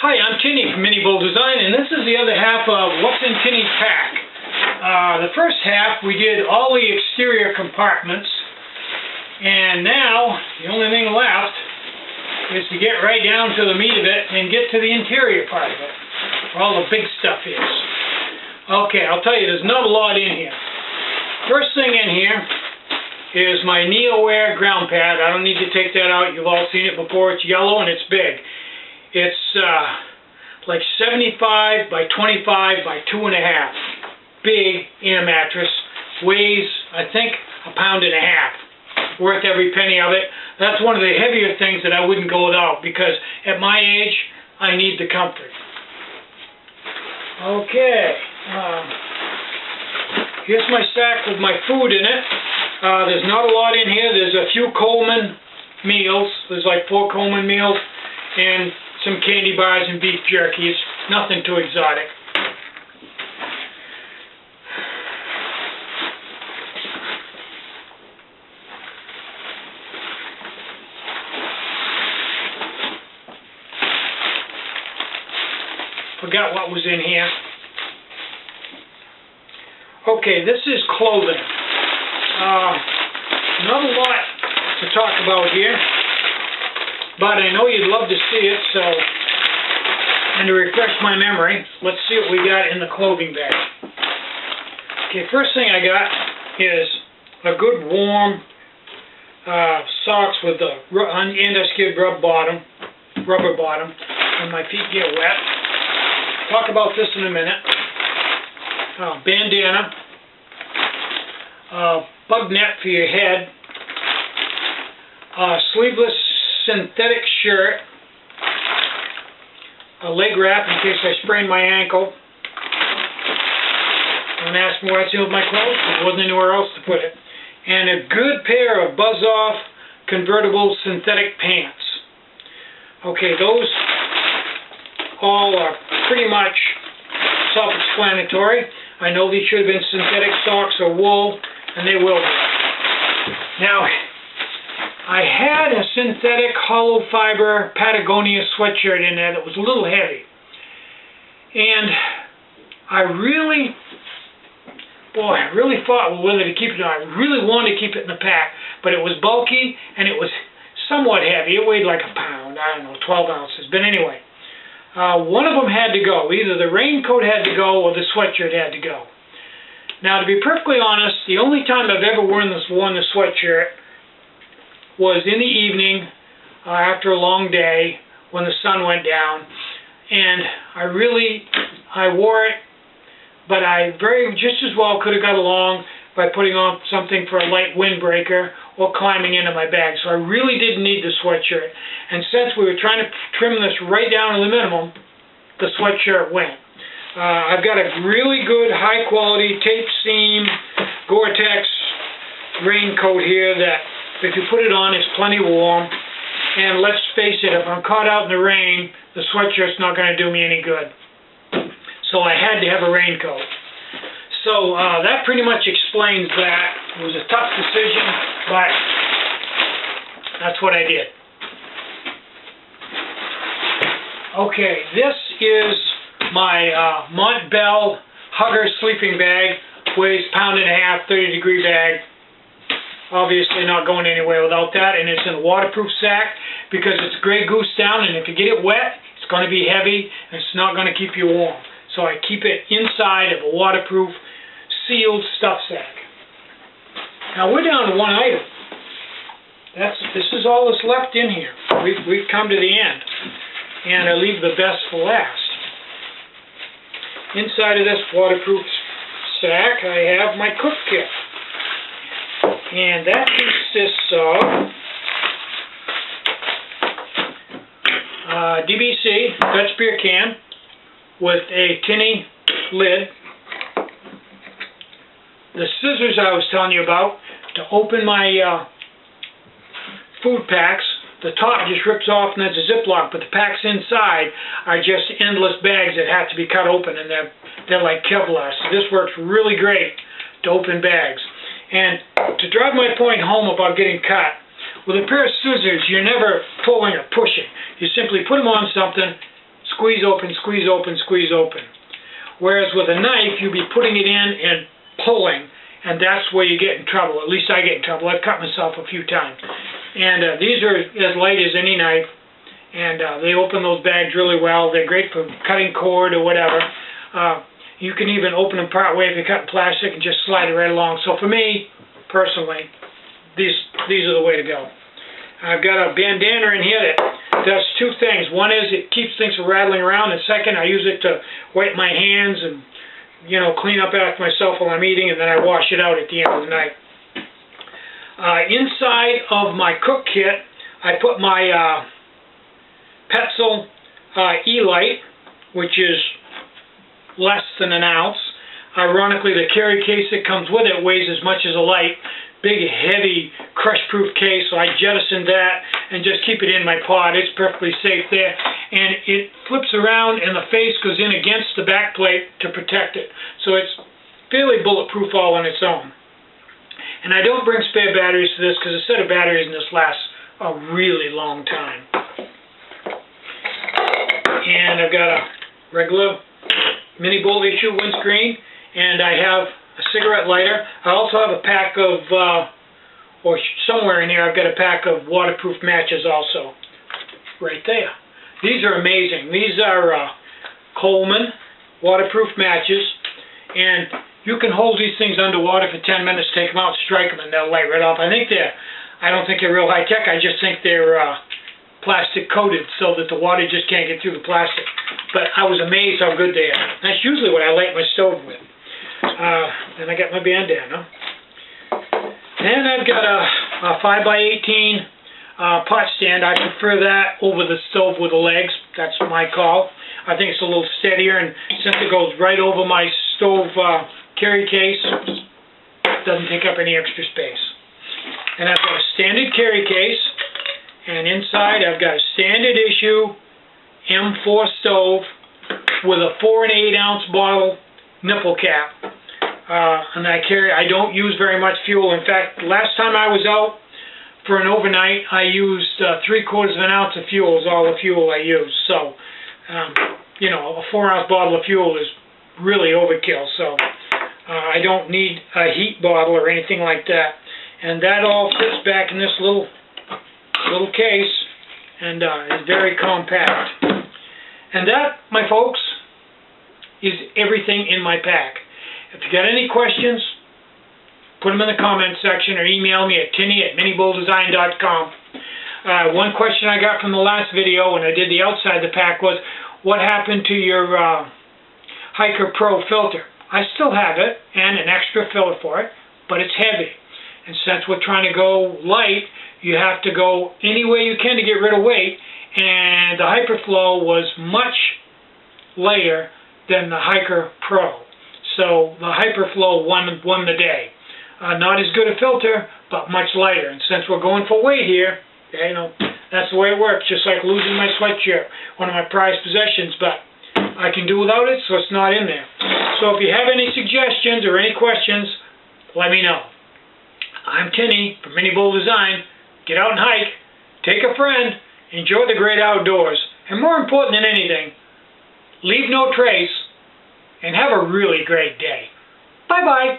Hi, I'm Tinny from Mini Bull Design, and this is the other half of What's in Tinny's Pack. The first half we did all the exterior compartments, and now the only thing left is to get right down to the meat of it and get to the interior part of it, where all the big stuff is. Okay, I'll tell you, there's not a lot in here. First thing in here is my NeoAir ground pad. I don't need to take that out. You've all seen it before. It's yellow and it's big. It's like 75 by 25 by 2.5. Big air mattress. Weighs, I think, 1.5 pounds. Worth every penny of it. That's one of the heavier things that I wouldn't go without, because at my age, I need the comfort. Okay. Here's my sack with my food in it. There's not a lot in here. There's a few Coleman meals. There's like 4 Coleman meals and some candy bars and beef jerky. It's nothing too exotic. Forgot what was in here. Okay, this is clothing. Not a lot to talk about here, but I know you'd love to see it, so, and to refresh my memory, let's see what we got in the clothing bag. Okay, first thing I got is a good warm socks with the anti-skid rubber bottom, and my feet get wet. Talk about this in a minute. Bandana, bug net for your head, sleeveless synthetic shirt, a leg wrap in case I sprain my ankle. Don't ask me where I sealed my clothes, there wasn't anywhere else to put it. And a good pair of buzz-off convertible synthetic pants. Okay, those all are pretty much self-explanatory. I know these should have been synthetic socks or wool, and they will be. Now, I had a synthetic hollow fiber Patagonia sweatshirt in there that was a little heavy. And I really fought whether to keep it or not. I really wanted to keep it in the pack, but it was bulky and it was somewhat heavy. It weighed like 1 pound, I don't know, 12 ounces. But anyway, one of them had to go. Either the raincoat had to go or the sweatshirt had to go. Now, to be perfectly honest, the only time I've ever worn the sweatshirt was in the evening after a long day when the sun went down, and I wore it, but I just as well could have got along by putting on something for a light windbreaker or climbing into my bag. So I really didn't need the sweatshirt. And since we were trying to trim this right down to the minimum, the sweatshirt went. I've got a really good high quality tape seam Gore-Tex raincoat here that if you put it on it's plenty warm. And let's face it, if I'm caught out in the rain, the sweatshirt's not going to do me any good. So I had to have a raincoat. So that pretty much explains that. It was a tough decision, but that's what I did. Okay, this is my Montbell Hugger sleeping bag. Weighs 1.5 pounds, 30-degree bag. Obviously not going anywhere without that, and it's in a waterproof sack because it's Grey Goose down, and if you get it wet, it's going to be heavy, and it's not going to keep you warm. So I keep it inside of a waterproof, sealed stuff sack. Now we're down to one item. This is all that's left in here. We've come to the end, and I leave the best for last. Inside of this waterproof sack, I have my cook kit. And that consists of DBC, Dutch beer can, with a Tinny lid. The scissors I was telling you about to open my food packs. The top just rips off and there's a Ziploc, but the packs inside are just endless bags that have to be cut open, and they're like Kevlar. So this works really great to open bags. And to drive my point home about getting cut, with a pair of scissors, you're never pulling or pushing. You simply put them on something, squeeze open, squeeze open, squeeze open. Whereas with a knife, you'd be putting it in and pulling, and that's where you get in trouble. At least I get in trouble. I've cut myself a few times. And these are as light as any knife, and they open those bags really well. They're great for cutting cord or whatever. You can even open them part way if you're cutting plastic and just slide it right along. So for me, personally, these are the way to go. I've got a bandana in here that does two things. One is it keeps things from rattling around, and second, I use it to wipe my hands and, you know, clean up after myself while I'm eating, and then I wash it out at the end of the night. Inside of my cook kit, I put my Petzl E-Light, which is less than an ounce. Ironically, the carry case that comes with it weighs as much as a light. Big, heavy, crush-proof case, so I jettisoned that and just keep it in my pod. It's perfectly safe there. And it flips around and the face goes in against the back plate to protect it. So it's fairly bulletproof all on its own. And I don't bring spare batteries to this because a set of batteries in this lasts a really long time. And I've got a regular mini bolt issue windscreen, and I have a cigarette lighter. I also have a pack of, or somewhere in here, I've got a pack of waterproof matches also. Right there. These are amazing. These are Coleman waterproof matches, and you can hold these things underwater for 10 minutes, take them out, strike them, and they'll light right off. I don't think they're real high-tech. I just think they're plastic coated so that the water just can't get through the plastic. But I was amazed how good they are. That's usually what I light my stove with. Then I got my bandana. And I've got a 5x18 pot stand. I prefer that over the stove with the legs. That's my call. I think it's a little steadier, and since it goes right over my stove carry case, it doesn't take up any extra space. And I've got a standard carry case, and inside I've got a standard issue M4 stove with a 4 1/8 ounce bottle nipple cap. And I don't use very much fuel. In fact, last time I was out for an overnight, I used 3/4 of an ounce of fuel is all the fuel I used. So, you know, a 4 ounce bottle of fuel is really overkill. So, I don't need a heat bottle or anything like that. And that all fits back in this little case, and is very compact. And that, my folks, is everything in my pack. If you got any questions, put them in the comment section or email me at tinny@minibowldesign.com. One question I got from the last video when I did the outside the pack was, what happened to your Hiker Pro filter? I still have it, and an extra filler for it, but it's heavy. And since we're trying to go light, you have to go any way you can to get rid of weight, and the Hyperflow was much lighter than the Hiker Pro. So the Hyperflow won the day. Not as good a filter, but much lighter. And since we're going for weight here, you know, that's the way it works. Just like losing my sweatshirt, one of my prized possessions, but I can do without it, so it's not in there. So if you have any suggestions or any questions, let me know. I'm Tinny from Mini Bowl Design. Get out and hike, take a friend, enjoy the great outdoors, and more important than anything, leave no trace, and have a really great day. Bye-bye.